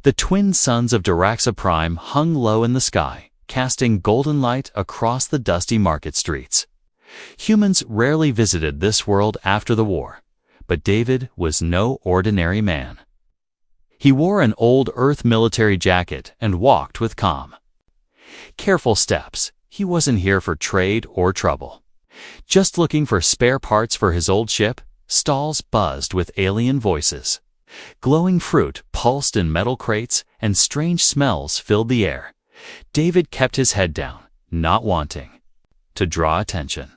The twin suns of Diraxa Prime hung low in the sky, casting golden light across the dusty market streets. Humans rarely visited this world after the war, but David was no ordinary man. He wore an old Earth military jacket and walked with calm, careful steps. He wasn't here for trade or trouble. Just looking for spare parts for his old ship. Stalls buzzed with alien voices. Glowing fruit pulsed in metal crates, and strange smells filled the air. David kept his head down, not wanting to draw attention.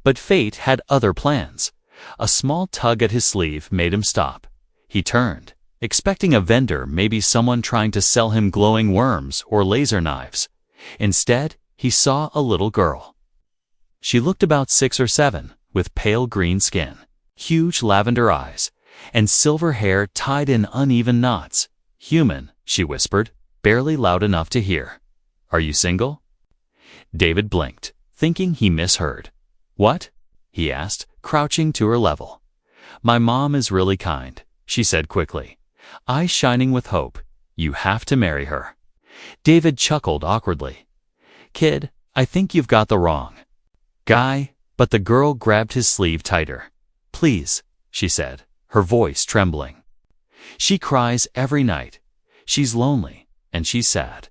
But fate had other plans. A small tug at his sleeve made him stop. He turned, expecting a vendor, maybe someone trying to sell him glowing worms or laser knives. Instead, he saw a little girl. She looked about 6 or 7, with pale green skin, huge lavender eyes, and silver hair tied in uneven knots. "Human," she whispered, barely loud enough to hear. "Are you single?" David blinked, thinking he misheard. "What?" he asked, crouching to her level. "My mom is really kind," she said quickly, eyes shining with hope. "You have to marry her." David chuckled awkwardly. "Kid, I think you've got the wrong guy," but the girl grabbed his sleeve tighter. "Please," she said, her voice trembling. "She cries every night. She's lonely, and she's sad.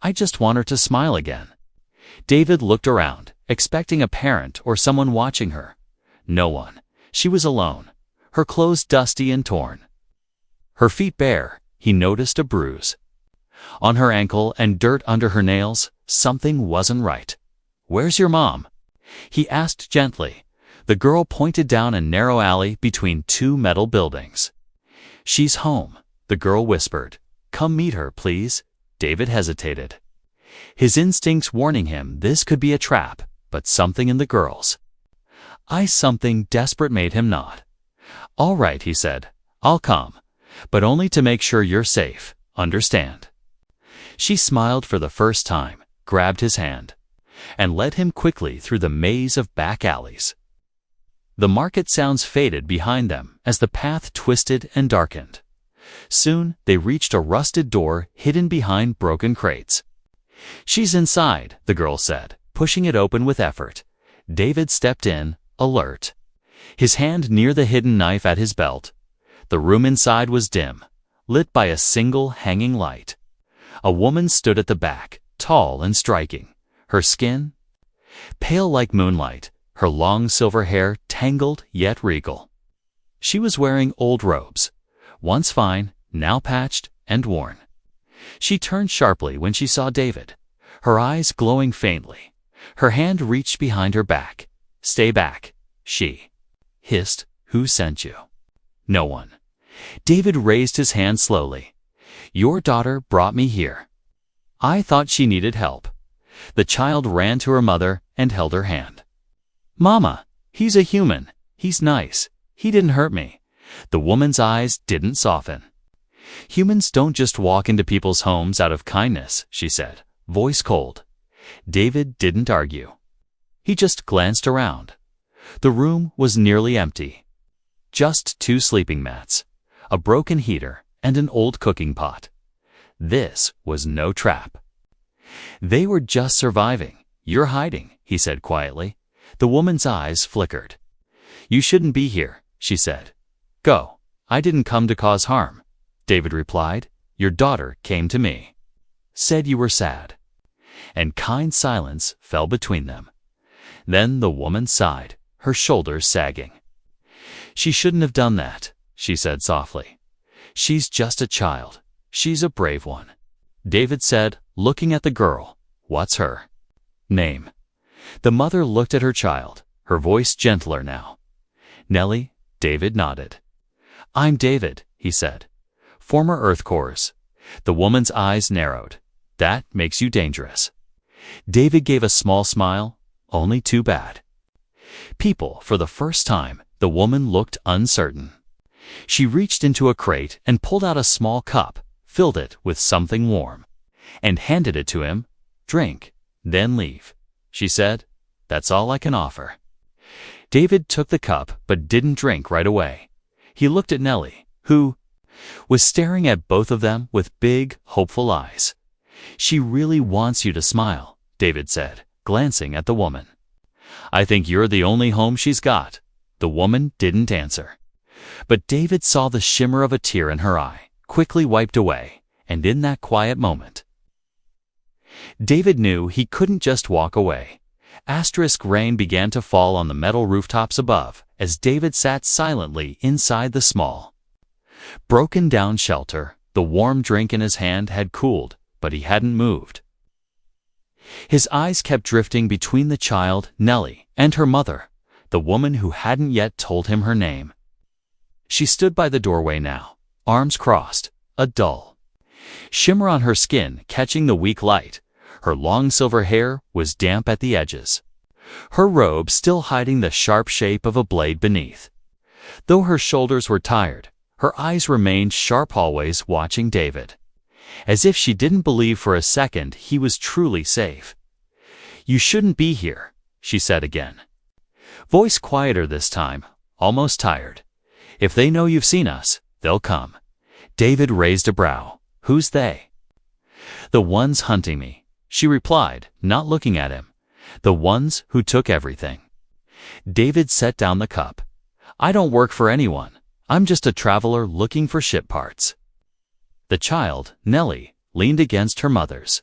I just want her to smile again." David looked around, expecting a parent or someone watching her. No one. She was alone, her clothes dusty and torn. Her feet bare. He noticed a bruise on her ankle and dirt under her nails. Something wasn't right. "Where's your mom?" he asked gently. The girl pointed down a narrow alley between 2 metal buildings. "She's home," the girl whispered. "Come meet her, please." David hesitated, his instincts warning him this could be a trap, but something in the girl's eyes, something desperate, made him nod. "All right," he said. "I'll come, but only to make sure you're safe, understand?" She smiled for the first time, grabbed his hand, and led him quickly through the maze of back alleys. The market sounds faded behind them as the path twisted and darkened. Soon they reached a rusted door hidden behind broken crates. "She's inside," the girl said, pushing it open with effort. David stepped in, alert, his hand near the hidden knife at his belt. The room inside was dim, lit by a single hanging light. A woman stood at the back, tall and striking, her skin pale like moonlight, her long silver hair tangled yet regal. She was wearing old robes, once fine, now patched and worn. She turned sharply when she saw David, her eyes glowing faintly. Her hand reached behind her back. "Stay back," she hissed. "Who sent you?" "No one." David raised his hand slowly. "Your daughter brought me here. I thought she needed help." The child ran to her mother and held her hand. "Mama, he's a human. He's nice. He didn't hurt me." The woman's eyes didn't soften. "Humans don't just walk into people's homes out of kindness," she said, voice cold. David didn't argue. He just glanced around. The room was nearly empty. Just 2 sleeping mats, a broken heater, and an old cooking pot. This was no trap. They were just surviving. "You're hiding," he said quietly. The woman's eyes flickered. "You shouldn't be here," she said. "Go." "I didn't come to cause harm," David replied. "Your daughter came to me. Said you were sad." And kind silence fell between them. Then the woman sighed, her shoulders sagging. "She shouldn't have done that," she said softly. "She's just a child. She's a brave one." David said, looking at the girl. "What's her name?" The mother looked at her child, her voice gentler now. "Nellie," David nodded. "I'm David," he said. "Former Earth Corps." The woman's eyes narrowed. "That makes you dangerous." David gave a small smile. "Only too bad." People, for the first time, the woman looked uncertain. She reached into a crate and pulled out a small cup, filled it with something warm, and handed it to him. "Drink, then leave," she said. "That's all I can offer." David took the cup but didn't drink right away. He looked at Nellie, who was staring at both of them with big, hopeful eyes. "She really wants you to smile," David said, glancing at the woman. "I think you're the only home she's got." The woman didn't answer. But David saw the shimmer of a tear in her eye, quickly wiped away, and in that quiet moment, David knew he couldn't just walk away. Asterisk rain began to fall on the metal rooftops above as David sat silently inside the small, broken-down shelter. The warm drink in his hand had cooled, but he hadn't moved. His eyes kept drifting between the child, Nellie, and her mother, the woman who hadn't yet told him her name. She stood by the doorway now, arms crossed, a dull shimmer on her skin catching the weak light. Her long silver hair was damp at the edges, her robe still hiding the sharp shape of a blade beneath. Though her shoulders were tired, her eyes remained sharp, always watching David, as if she didn't believe for a second he was truly safe. "You shouldn't be here," she said again. Voice quieter this time, almost tired. "If they know you've seen us, they'll come." David raised a brow. "Who's they?" "The ones hunting me," she replied, not looking at him. "The ones who took everything." David set down the cup. "I don't work for anyone. I'm just a traveler looking for ship parts." The child, Nellie, leaned against her mother's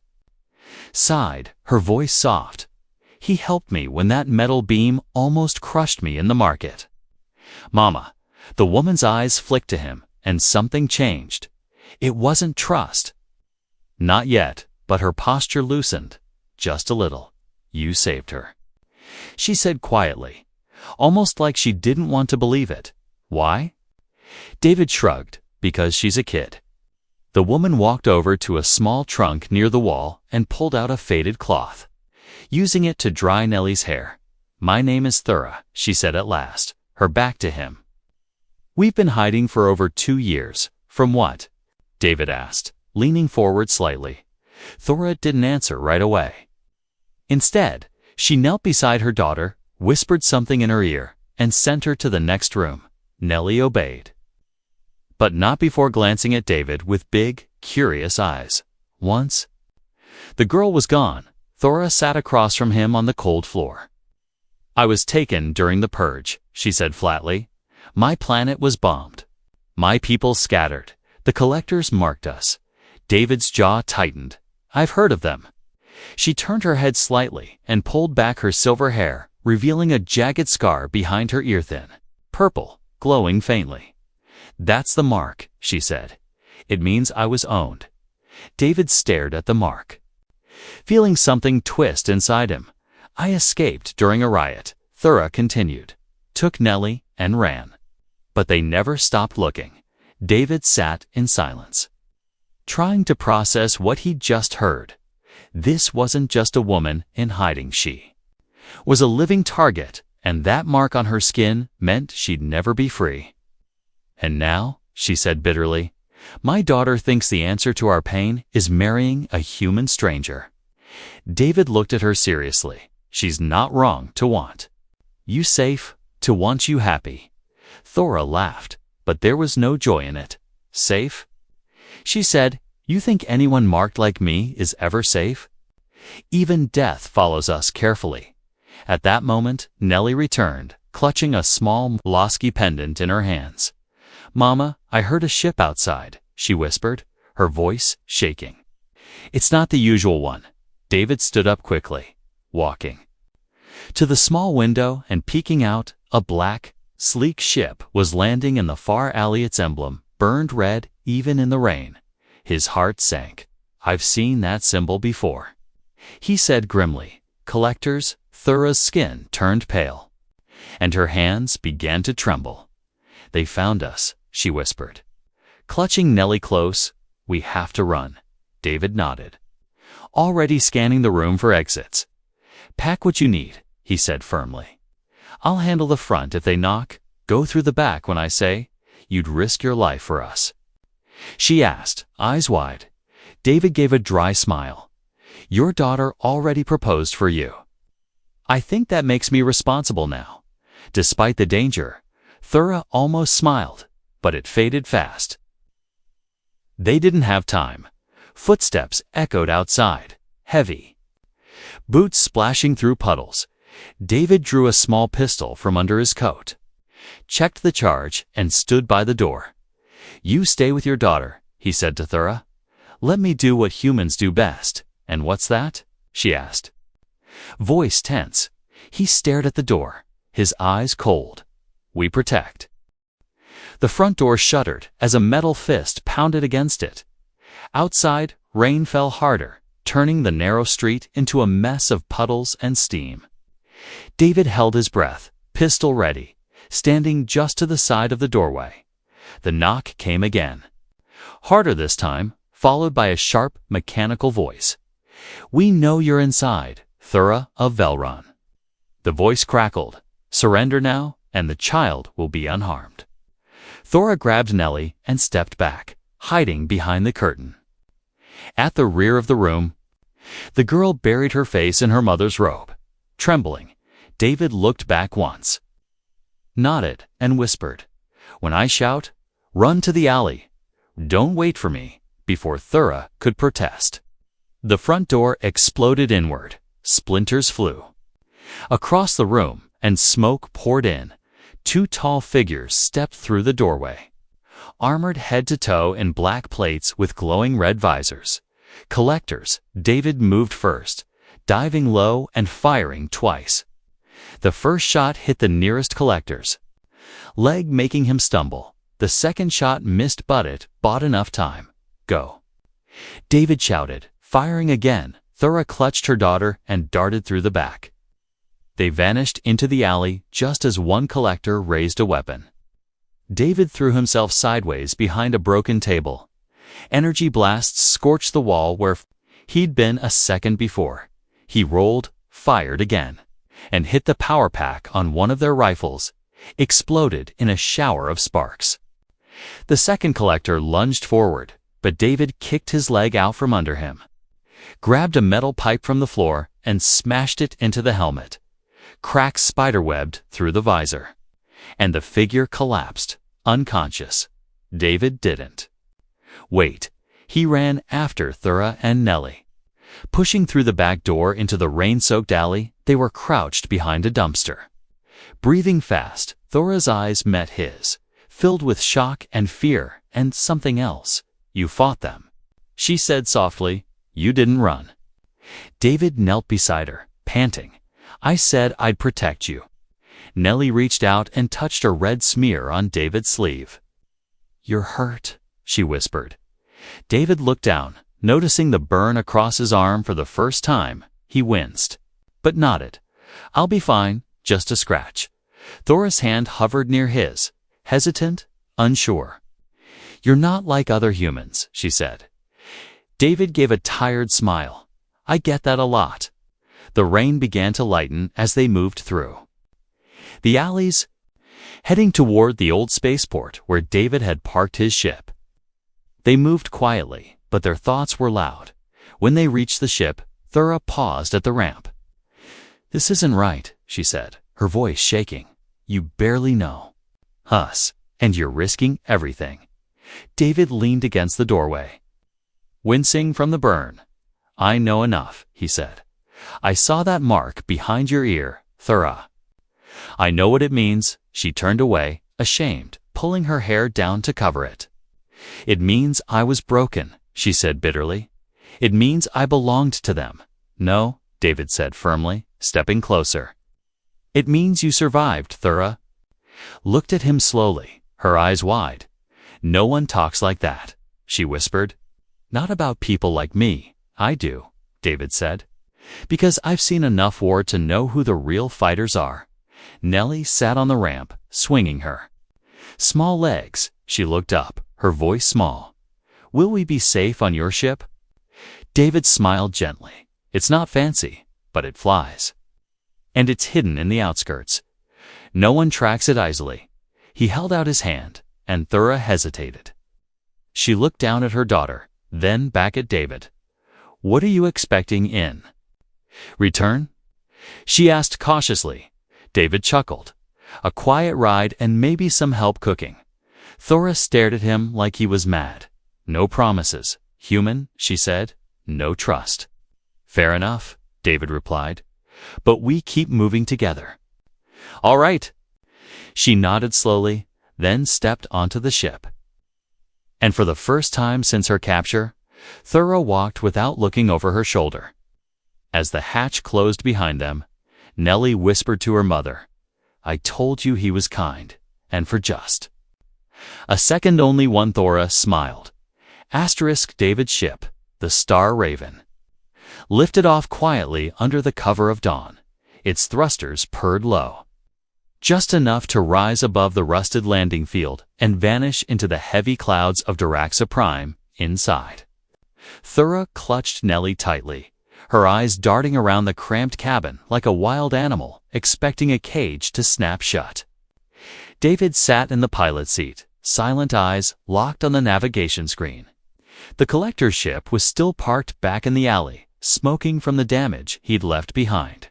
side, her voice soft. "He helped me when that metal beam almost crushed me in the market." "Mama." The woman's eyes flicked to him, and something changed. It wasn't trust. Not yet, but her posture loosened, just a little. "You saved her," she said quietly, almost like she didn't want to believe it. "Why?" David shrugged. "Because she's a kid." The woman walked over to a small trunk near the wall and pulled out a faded cloth, using it to dry Nellie's hair. "My name is Thura," she said at last, her back to him. "We've been hiding for over 2 years. From what?" David asked, leaning forward slightly. Thura didn't answer right away. Instead, she knelt beside her daughter, whispered something in her ear, and sent her to the next room. Nellie obeyed, but not before glancing at David with big, curious eyes. Once the girl was gone, Thura sat across from him on the cold floor. "I was taken during the purge," she said flatly. "My planet was bombed. My people scattered. The collectors marked us." David's jaw tightened. "I've heard of them." She turned her head slightly and pulled back her silver hair, revealing a jagged scar behind her ear-thin, purple, glowing faintly. "That's the mark," she said. "It means I was owned." David stared at the mark, feeling something twist inside him. "I escaped during a riot," Thura continued. "Took Nellie and ran." But they never stopped looking. David sat in silence, trying to process what he'd just heard. This wasn't just a woman in hiding. She was a living target, and that mark on her skin meant she'd never be free. "And now," she said bitterly, "my daughter thinks the answer to our pain is marrying a human stranger." David looked at her seriously. "She's not wrong to want you safe, to want you happy." Thura laughed, but there was no joy in it. "Safe?" she said. "You think anyone marked like me is ever safe? Even death follows us carefully." At that moment, Nellie returned, clutching a small Lasky pendant in her hands. "Mama, I heard a ship outside," she whispered, her voice shaking. "It's not the usual one." David stood up quickly, walking to the small window and peeking out. A black, sleek ship was landing in the far alley, its emblem burned red even in the rain. His heart sank. "I've seen that symbol before," he said grimly. "Collectors." Thura's skin turned pale, and her hands began to tremble. "They found us," she whispered, clutching Nellie close. "We have to run." David nodded, already scanning the room for exits. "Pack what you need," he said firmly. "I'll handle the front if they knock. Go through the back when I say. You'd risk your life for us?" she asked, eyes wide. David gave a dry smile. "Your daughter already proposed for you." "I think that makes me responsible now." Despite the danger, Thura almost smiled, but it faded fast. They didn't have time. Footsteps echoed outside, heavy. Boots splashing through puddles. David drew a small pistol from under his coat, checked the charge, and stood by the door. "You stay with your daughter," he said to Thura. "Let me do what humans do best." "And what's that?" she asked. Voice tense. He stared at the door, his eyes cold. "We protect." The front door shuddered as a metal fist pounded against it. Outside, rain fell harder, turning the narrow street into a mess of puddles and steam. David held his breath, pistol ready, standing just to the side of the doorway. The knock came again. Harder this time, followed by a sharp, mechanical voice. "We know you're inside, Thura of Velron." The voice crackled. "Surrender now, and the child will be unharmed." Thura grabbed Nellie and stepped back, hiding behind the curtain. At the rear of the room, the girl buried her face in her mother's robe. Trembling, David looked back once, nodded, and whispered, "When I shout, run to the alley. Don't wait for me," before Thura could protest. The front door exploded inward. Splinters flew across the room, and smoke poured in. Two tall figures stepped through the doorway, armored head to toe in black plates with glowing red visors. Collectors. David moved first, diving low and firing twice. The first shot hit the nearest collector's leg, making him stumble. The second shot missed, but it bought enough time. "Go," David shouted, firing again. Thura clutched her daughter and darted through the back. They vanished into the alley just as one collector raised a weapon. David threw himself sideways behind a broken table. Energy blasts scorched the wall where he'd been a second before. He rolled, fired again, and hit the power pack on one of their rifles, exploded in a shower of sparks. The second collector lunged forward, but David kicked his leg out from under him, grabbed a metal pipe from the floor, and smashed it into the helmet. Cracks spiderwebbed through the visor, and the figure collapsed, unconscious. David didn't wait. He ran after Thura and Nellie. Pushing through the back door into the rain-soaked alley, they were crouched behind a dumpster. Breathing fast, Thura's eyes met his, filled with shock and fear and something else. "You fought them," she said softly. "You didn't run." David knelt beside her, panting. "I said I'd protect you." Nellie reached out and touched a red smear on David's sleeve. "You're hurt," she whispered. David looked down, noticing the burn across his arm for the first time. He winced, but nodded. "I'll be fine, just a scratch." Thura's hand hovered near his, hesitant, unsure. "You're not like other humans," she said. David gave a tired smile. "I get that a lot." The rain began to lighten as they moved through the alleys, heading toward the old spaceport where David had parked his ship. They moved quietly, but their thoughts were loud. When they reached the ship, Thura paused at the ramp. "This isn't right," she said, her voice shaking. "You barely know us, and you're risking everything." David leaned against the doorway, wincing from the burn. "I know enough," he said. "I saw that mark behind your ear, Thura." "I know what it means." She turned away, ashamed, pulling her hair down to cover it. "It means I was broken," she said bitterly. "It means I belonged to them." "No," David said firmly, stepping closer. "It means you survived." Thura looked at him slowly, her eyes wide. "No one talks like that," she whispered. "Not about people like me." "I do," David said, "because I've seen enough war to know who the real fighters are." Nellie sat on the ramp, swinging her small legs. She looked up, her voice small. "Will we be safe on your ship?" David smiled gently. "It's not fancy, but it flies. And it's hidden in the outskirts. No one tracks it easily." He held out his hand, and Thura hesitated. She looked down at her daughter, then back at David. "What are you expecting in return?" she asked cautiously. David chuckled. "A quiet ride and maybe some help cooking." Thura stared at him like he was mad. No promises. Human, she said, no trust. Fair enough, David replied. But we keep moving together. All right. She nodded slowly, then stepped onto the ship. And for the first time since her capture, Thura walked without looking over her shoulder. As the hatch closed behind them, Nellie whispered to her mother, I told you he was kind, and for just. A second only one Thura smiled. David's ship, the Star Raven, lifted off quietly under the cover of dawn. Its thrusters purred low, just enough to rise above the rusted landing field and vanish into the heavy clouds of Daraxa Prime inside. Thura clutched Nellie tightly, her eyes darting around the cramped cabin like a wild animal expecting a cage to snap shut. David sat in the pilot seat, silent eyes locked on the navigation screen. The collector's ship was still parked back in the alley, smoking from the damage he'd left behind.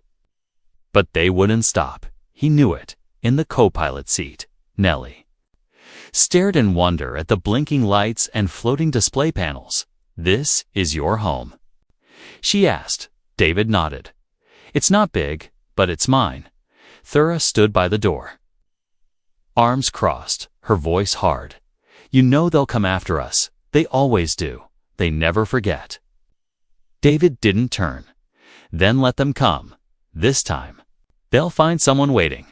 But they wouldn't stop. He knew it. In the co-pilot seat, Nellie stared in wonder at the blinking lights and floating display panels. This is your home? She asked. David nodded. It's not big, but it's mine. Thura stood by the door, arms crossed, her voice hard. You know they'll come after us. They always do. They never forget. David didn't turn. Then let them come. This time, they'll find someone waiting.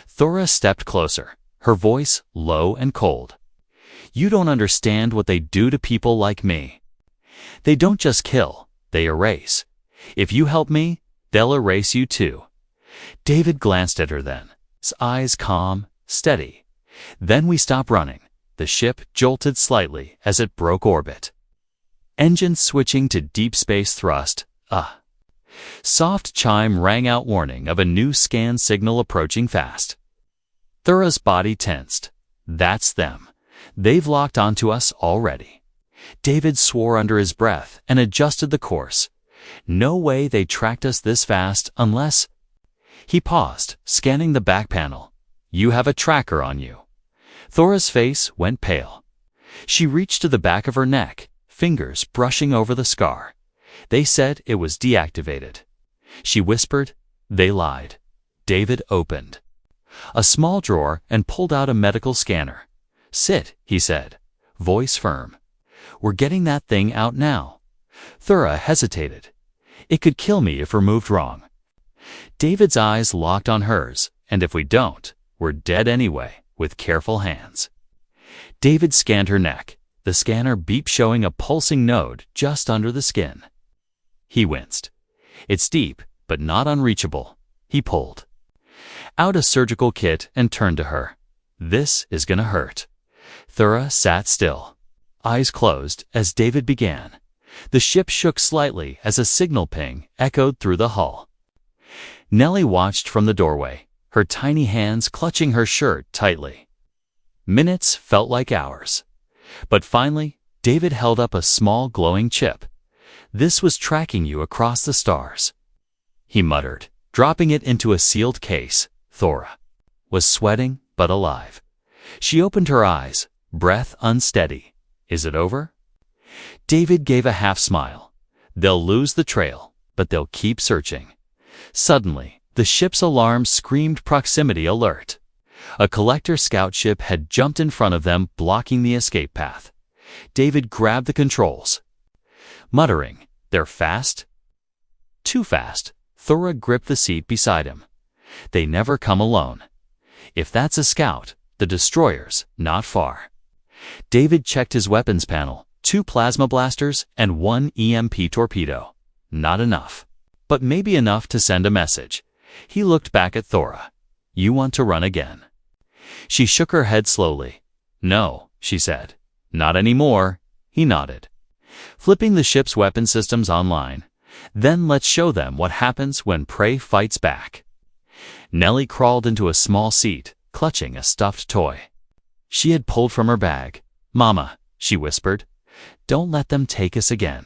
Thura stepped closer, her voice low and cold. You don't understand what they do to people like me. They don't just kill, they erase. If you help me, they'll erase you too. David glanced at her then, his eyes calm, steady. Then we stopped running. The ship jolted slightly as it broke orbit. Engines switching to deep space thrust. Soft chime rang out warning of a new scan signal approaching fast. Thura's body tensed. That's them. They've locked onto us already. David swore under his breath and adjusted the course. No way they tracked us this fast unless... He paused, scanning the back panel. You have a tracker on you. Thura's face went pale. She reached to the back of her neck, fingers brushing over the scar. They said it was deactivated. She whispered, they lied. David opened a small drawer and pulled out a medical scanner. Sit, he said, voice firm. We're getting that thing out now. Thura hesitated. It could kill me if removed wrong. David's eyes locked on hers, and if we don't, we're dead anyway, with careful hands. David scanned her neck, the scanner beep showing a pulsing node just under the skin. He winced. It's deep, but not unreachable. He pulled out a surgical kit and turned to her. This is gonna hurt. Thura sat still, eyes closed as David began. The ship shook slightly as a signal ping echoed through the hull. Nellie watched from the doorway, her tiny hands clutching her shirt tightly. Minutes felt like hours. But finally, David held up a small glowing chip. This was tracking you across the stars. He muttered, dropping it into a sealed case. Thura was sweating but alive. She opened her eyes, breath unsteady. Is it over? David gave a half smile. They'll lose the trail, but they'll keep searching. Suddenly, the ship's alarm screamed proximity alert. A collector scout ship had jumped in front of them, blocking the escape path. David grabbed the controls, muttering, they're fast? Too fast. Thura gripped the seat beside him. They never come alone. If that's a scout, the destroyer's not far. David checked his weapons panel, 2 plasma blasters and 1 EMP torpedo. Not enough. But maybe enough to send a message. He looked back at Thura. You want to run again? She shook her head slowly. No, she said. Not anymore. He nodded. Flipping the ship's weapon systems online. Then let's show them what happens when prey fights back. Nellie crawled into a small seat, clutching a stuffed toy she had pulled from her bag. Mama, she whispered, don't let them take us again.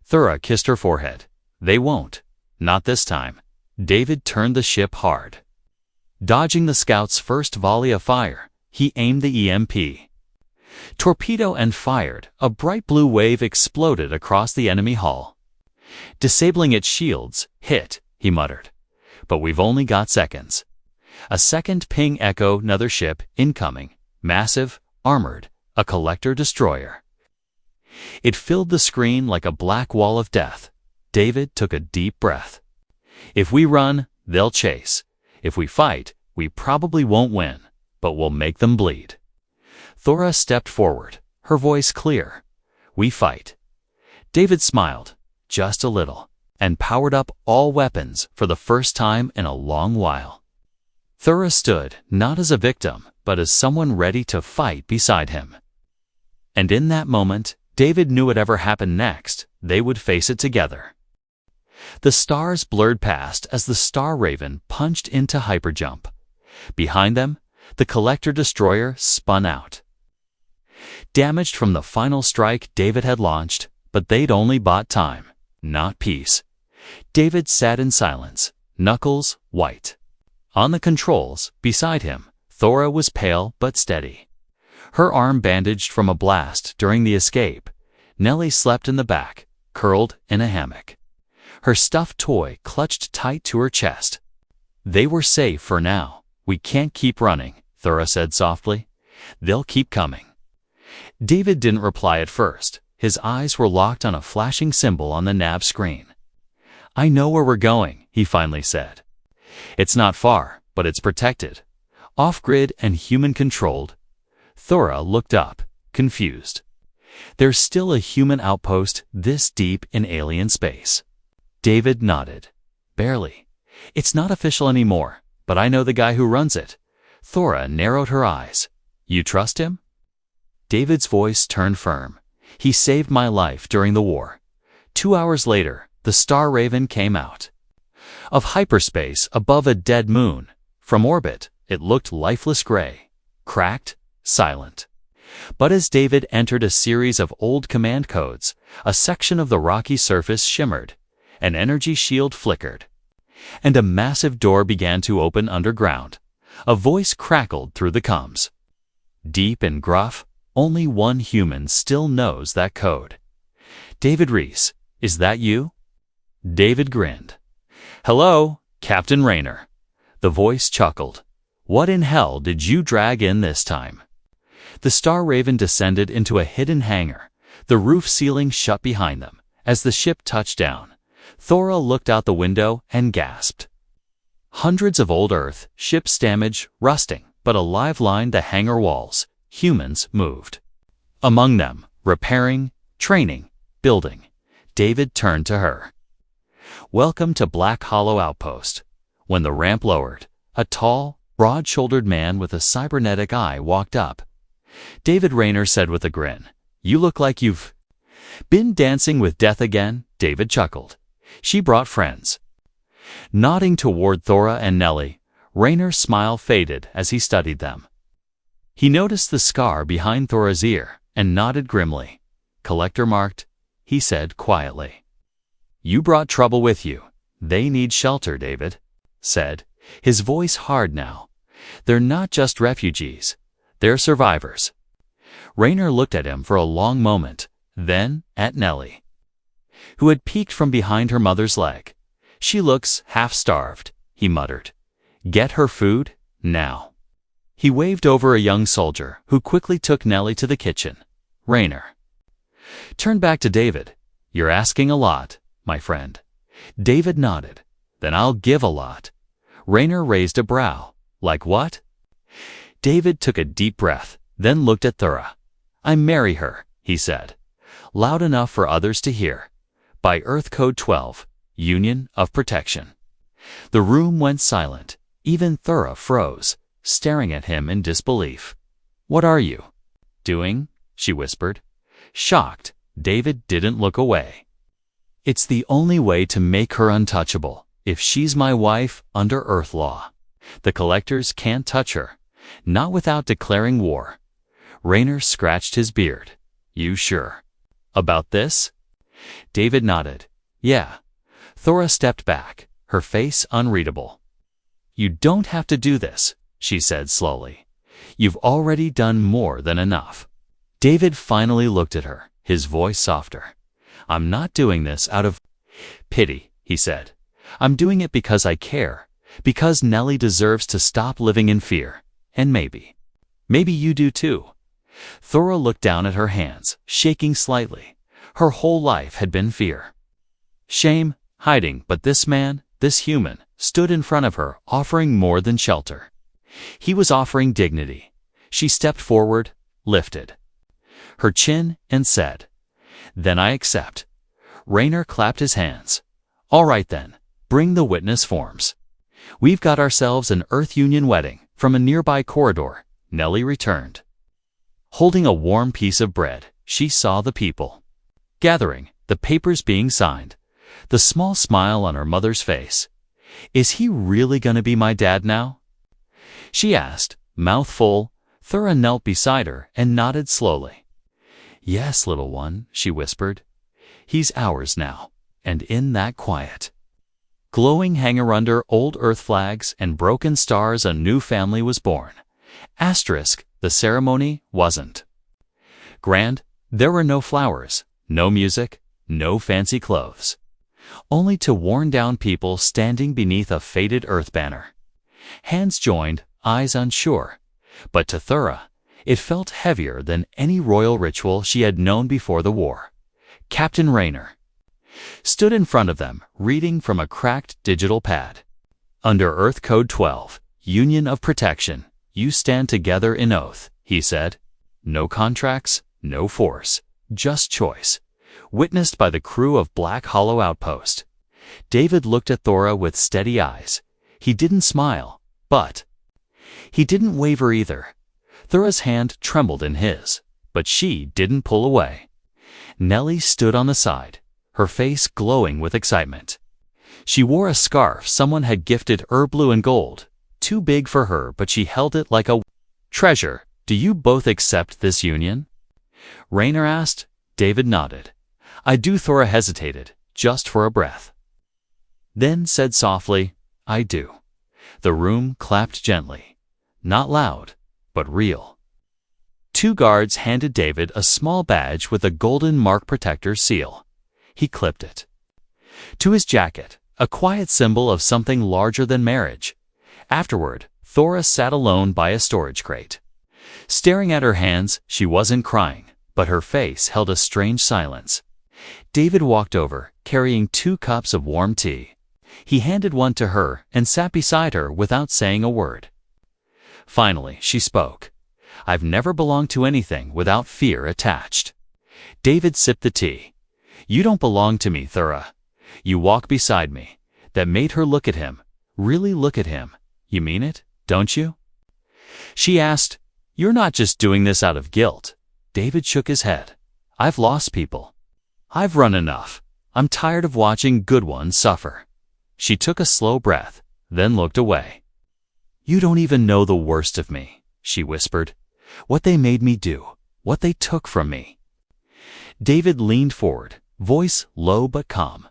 Thura kissed her forehead. They won't. Not this time. David turned the ship hard. Dodging the scout's first volley of fire, he aimed the EMP. Torpedo and fired, a bright blue wave exploded across the enemy hull. Disabling its shields, hit, he muttered. But we've only got seconds. A second ping echoed, another ship, incoming, massive, armored, a collector destroyer. It filled the screen like a black wall of death. David took a deep breath. If we run, they'll chase. If we fight, we probably won't win, but we'll make them bleed. Thora stepped forward, her voice clear. We fight. David smiled, just a little, and powered up all weapons for the first time in a long while. Thora stood, not as a victim, but as someone ready to fight beside him. And in that moment, David knew whatever happened next, they would face it together. The stars blurred past as the Star Raven punched into hyperjump. Behind them, the collector destroyer spun out. Damaged from the final strike David had launched, but they'd only bought time, not peace. David sat in silence, knuckles white. On the controls, beside him, Thora was pale but steady. Her arm bandaged from a blast during the escape. Nellie slept in the back, curled in a hammock. Her stuffed toy clutched tight to her chest. They were safe for now. We can't keep running, Thora said softly. They'll keep coming. David didn't reply at first. His eyes were locked on a flashing symbol on the nav screen. I know where we're going, he finally said. It's not far, but it's protected. Off-grid and human-controlled. Thora looked up, confused. There's still a human outpost this deep in alien space. David nodded. Barely. It's not official anymore, but I know the guy who runs it. Thora narrowed her eyes. You trust him? David's voice turned firm. He saved my life during the war. 2 hours later, the Star Raven came out of hyperspace above a dead moon. From orbit, it looked lifeless gray, cracked, silent. But as David entered a series of old command codes, a section of the rocky surface shimmered, an energy shield flickered, and a massive door began to open underground. A voice crackled through the comms. Deep and gruff, only one human still knows that code. David Reese, is that you? David grinned. Hello, Captain Rayner. The voice chuckled. What in hell did you drag in this time? The Star Raven descended into a hidden hangar. The roof ceiling shut behind them. As the ship touched down, Thora looked out the window and gasped. Hundreds of old Earth ships damaged, rusting, but alive lined the hangar walls. Humans moved. Among them, repairing, training, building. David turned to her. Welcome to Black Hollow Outpost. When the ramp lowered, a tall, broad-shouldered man with a cybernetic eye walked up. David Rayner said with a grin, You look like you've been dancing with death again, David chuckled. She brought friends. Nodding toward Thora and Nellie, Rayner's smile faded as he studied them. He noticed the scar behind Thora's ear and nodded grimly. Collector marked, he said quietly. You brought trouble with you. They need shelter, David said, his voice hard now. They're not just refugees. They're survivors. Rayner looked at him for a long moment, then at Nellie, who had peeked from behind her mother's leg. She looks half-starved, he muttered. Get her food, now. He waved over a young soldier who quickly took Nellie to the kitchen. Rayner turned back to David. You're asking a lot, my friend. David nodded. Then I'll give a lot. Rayner raised a brow. Like what? David took a deep breath, then looked at Thora. I marry her, he said, loud enough for others to hear. By Earth Code 12, Union of Protection. The room went silent. Even Thora froze, staring at him in disbelief. What are you doing? She whispered. Shocked, David didn't look away. It's the only way to make her untouchable. If she's my wife, under Earth law, the collectors can't touch her, not without declaring war. Rayner scratched his beard. You sure about this? David nodded. Yeah. Thora stepped back, her face unreadable. You don't have to do this, she said slowly. You've already done more than enough. David finally looked at her, his voice softer. I'm not doing this out of pity, he said. I'm doing it because I care, because Nellie deserves to stop living in fear, and maybe you do too. Thora looked down at her hands, shaking slightly. Her whole life had been fear. Shame, hiding, but this man, this human, stood in front of her, offering more than shelter. He was offering dignity. She stepped forward, lifted her chin, and said, "Then I accept." Rayner clapped his hands. "All right then, bring the witness forms." "We've got ourselves an Earth Union wedding." From a nearby corridor, Nellie returned. Holding a warm piece of bread, she saw the people gathering, the papers being signed, the small smile on her mother's face. "Is he really going to be my dad now?" she asked, mouth full. Thora knelt beside her and nodded slowly. "Yes, little one," she whispered. "He's ours now." And in that quiet, glowing hangar under old Earth flags and broken stars, a new family was born. Asterisk, the ceremony wasn't grand. There were no flowers, no music, no fancy clothes. Only two worn-down people standing beneath a faded Earth banner. Hands joined, eyes unsure. But to Thora, it felt heavier than any royal ritual she had known before the war. Captain Rayner stood in front of them, reading from a cracked digital pad. "Under Earth Code 12, Union of Protection, you stand together in oath," he said. "No contracts, no force, just choice." Witnessed by the crew of Black Hollow Outpost. David looked at Thora with steady eyes. He didn't smile, but he didn't waver either. Thora's hand trembled in his, but she didn't pull away. Nellie stood on the side, her face glowing with excitement. She wore a scarf someone had gifted her, blue and gold, too big for her, but she held it like a treasure. "Do you both accept this union?" Rayner asked. David nodded. "I do." Thora hesitated, just for a breath. Then said softly, "I do." The room clapped gently. Not loud, but real. Two guards handed David a small badge with a golden mark protector seal. He clipped it to his jacket, a quiet symbol of something larger than marriage. Afterward, Thora sat alone by a storage crate. Staring at her hands, she wasn't crying, but her face held a strange silence. David walked over, carrying 2 cups of warm tea. He handed one to her and sat beside her without saying a word. Finally, she spoke. "I've never belonged to anything without fear attached." David sipped the tea. "You don't belong to me, Thora. You walk beside me." That made her look at him, really look at him. "You mean it, don't you?" she asked. "You're not just doing this out of guilt." David shook his head. "I've lost people. I've run enough. I'm tired of watching good ones suffer." She took a slow breath, then looked away. "You don't even know the worst of me," she whispered. "What they made me do, what they took from me." David leaned forward, voice low but calm.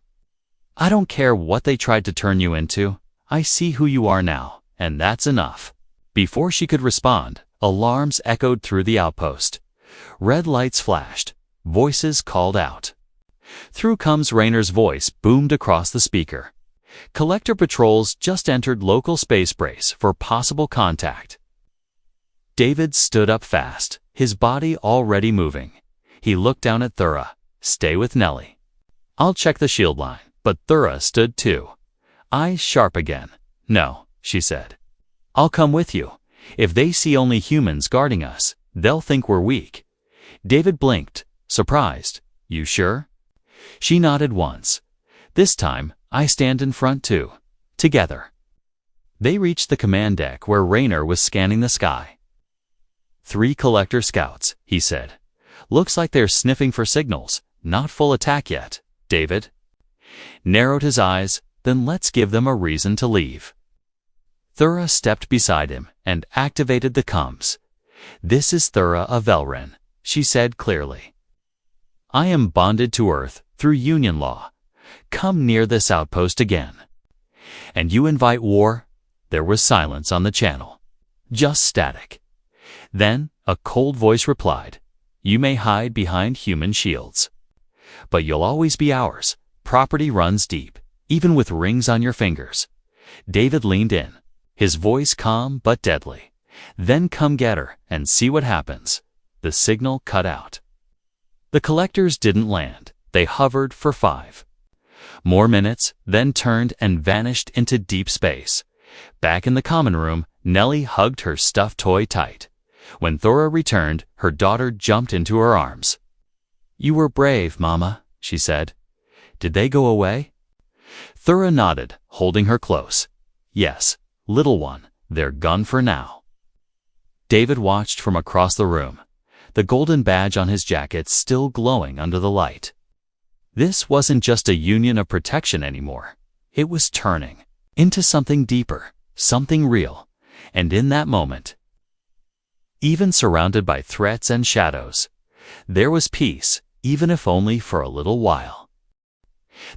"I don't care what they tried to turn you into. I see who you are now, and that's enough." Before she could respond, alarms echoed through the outpost. Red lights flashed. Voices called out. "Through comes." Rayner's voice boomed across the speaker. "Collector patrols just entered local space brace for possible contact." David stood up fast, his body already moving. He looked down at Thora. "Stay with Nellie. I'll check the shield line." But Thora stood too, eyes sharp again. "No," she said. "I'll come with you. If they see only humans guarding us, they'll think we're weak." David blinked, surprised. "You sure?" She nodded once. "This time, I stand in front too." Together. They reached the command deck where Rayner was scanning the sky. "3 collector scouts," he said. "Looks like they're sniffing for signals. Not full attack yet." David narrowed his eyes. "Then let's give them a reason to leave." Thora stepped beside him and activated the comms. "This is Thora of Velren," she said clearly. "I am bonded to Earth through Union law. Come near this outpost again, and you invite war." There was silence on the channel. Just static. Then, a cold voice replied, You may hide behind human shields, but you'll always be ours. Property runs deep, even with rings on your fingers." David leaned in, his voice calm but deadly. "Then come get her and see what happens." The signal cut out. The collectors didn't land. They hovered for 5 more minutes, then turned and vanished into deep space. Back in the common room, Nellie hugged her stuffed toy tight. When Thora returned, her daughter jumped into her arms. "You were brave, Mama," she said. "Did they go away?" Thora nodded, holding her close. "Yes, little one, they're gone for now." David watched from across the room, the golden badge on his jacket still glowing under the light. This wasn't just a union of protection anymore. It was turning into something deeper, something real. And in that moment, even surrounded by threats and shadows, there was peace, even if only for a little while.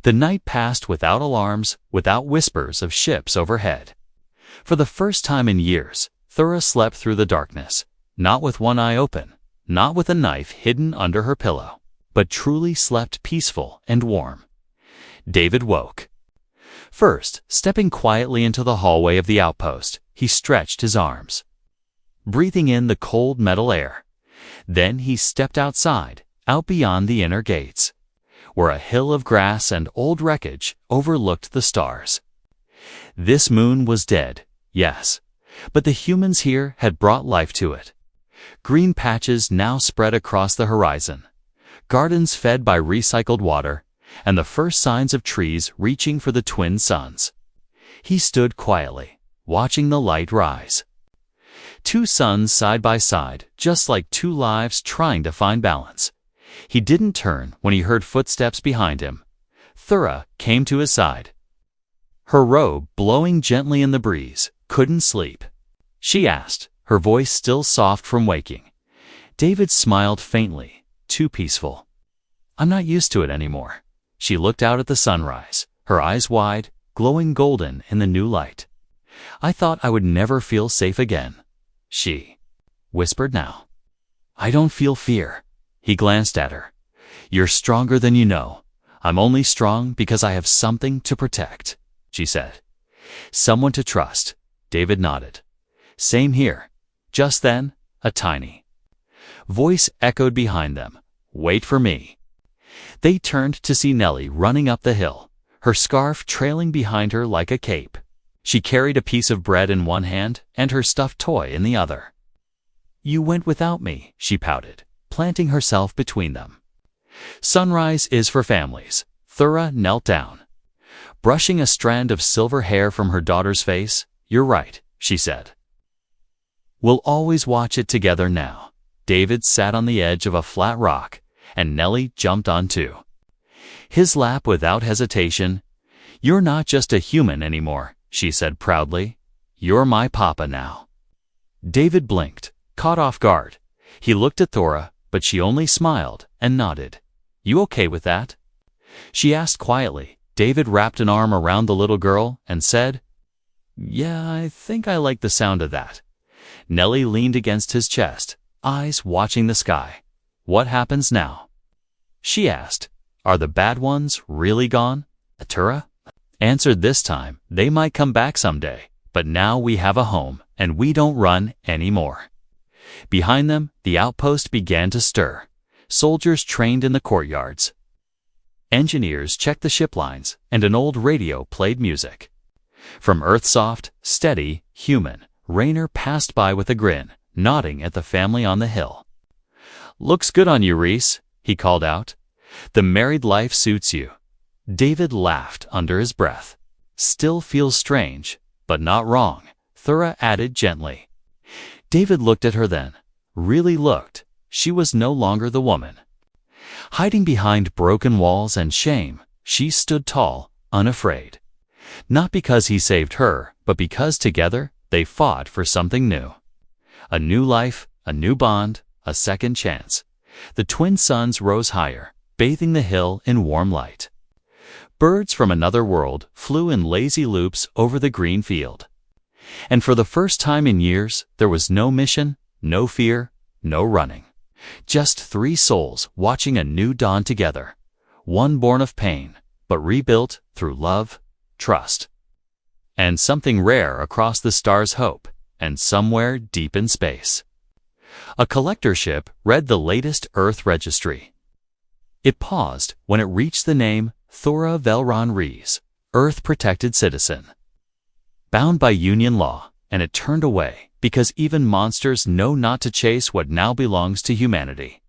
The night passed without alarms, without whispers of ships overhead. For the first time in years, Thora slept through the darkness, not with one eye open, not with a knife hidden under her pillow, but truly slept peaceful and warm. David woke. First, stepping quietly into the hallway of the outpost, he stretched his arms, breathing in the cold metal air. Then he stepped outside, out beyond the inner gates, where a hill of grass and old wreckage overlooked the stars. This moon was dead, yes, but the humans here had brought life to it. Green patches now spread across the horizon, gardens fed by recycled water, and the first signs of trees reaching for the twin suns. He stood quietly, watching the light rise. 2 suns side by side, just like 2 lives trying to find balance. He didn't turn when he heard footsteps behind him. Thora came to his side, her robe blowing gently in the breeze. "Couldn't sleep?" she asked, her voice still soft from waking. David smiled faintly, too peaceful. "I'm not used to it anymore." She looked out at the sunrise, her eyes wide, glowing golden in the new light. "I thought I would never feel safe again," she whispered now. "I don't feel fear." He glanced at her. "You're stronger than you know." "I'm only strong because I have something to protect," she said. "Someone to trust." David nodded. "Same here." Just then, a tiny voice echoed behind them. "Wait for me." They turned to see Nellie running up the hill, her scarf trailing behind her like a cape. She carried a piece of bread in one hand and her stuffed toy in the other. "You went without me," she pouted, planting herself between them. "Sunrise is for families." Thora knelt down, brushing a strand of silver hair from her daughter's face. "You're right," she said. "We'll always watch it together now." David sat on the edge of a flat rock, and Nellie jumped on too. His lap without hesitation. "You're not just a human anymore," she said proudly. "You're my papa now." David blinked, caught off guard. He looked at Thora, but she only smiled and nodded. "You okay with that?" she asked quietly. David wrapped an arm around the little girl and said, "Yeah, I think I like the sound of that." Nellie leaned against his chest, eyes watching the sky. "What happens now?" she asked. "Are the bad ones really gone?" Thora answered this time, "They might come back someday, but now we have a home, and we don't run anymore." Behind them, the outpost began to stir. Soldiers trained in the courtyards. Engineers checked the ship lines, and an old radio played music. From Earthsoft, steady, human, Raynor passed by with a grin, nodding at the family on the hill. "Looks good on you, Reese," he called out. "The married life suits you." David laughed under his breath. "Still feels strange, but not wrong," Thora added gently. David looked at her then, really looked. She was no longer the woman hiding behind broken walls and shame. She stood tall, unafraid. Not because he saved her, but because together they fought for something new. A new life, a new bond, a second chance. The twin suns rose higher, bathing the hill in warm light. Birds from another world flew in lazy loops over the green field. And for the first time in years, there was no mission, no fear, no running. Just three souls watching a new dawn together, one born of pain, but rebuilt through love, trust, and something rare across the star's hope, and somewhere deep in space. A collector ship read the latest Earth registry. It paused when it reached the name Thora Velron Rees, Earth-protected citizen. Bound by Union law, and it turned away because even monsters know not to chase what now belongs to humanity.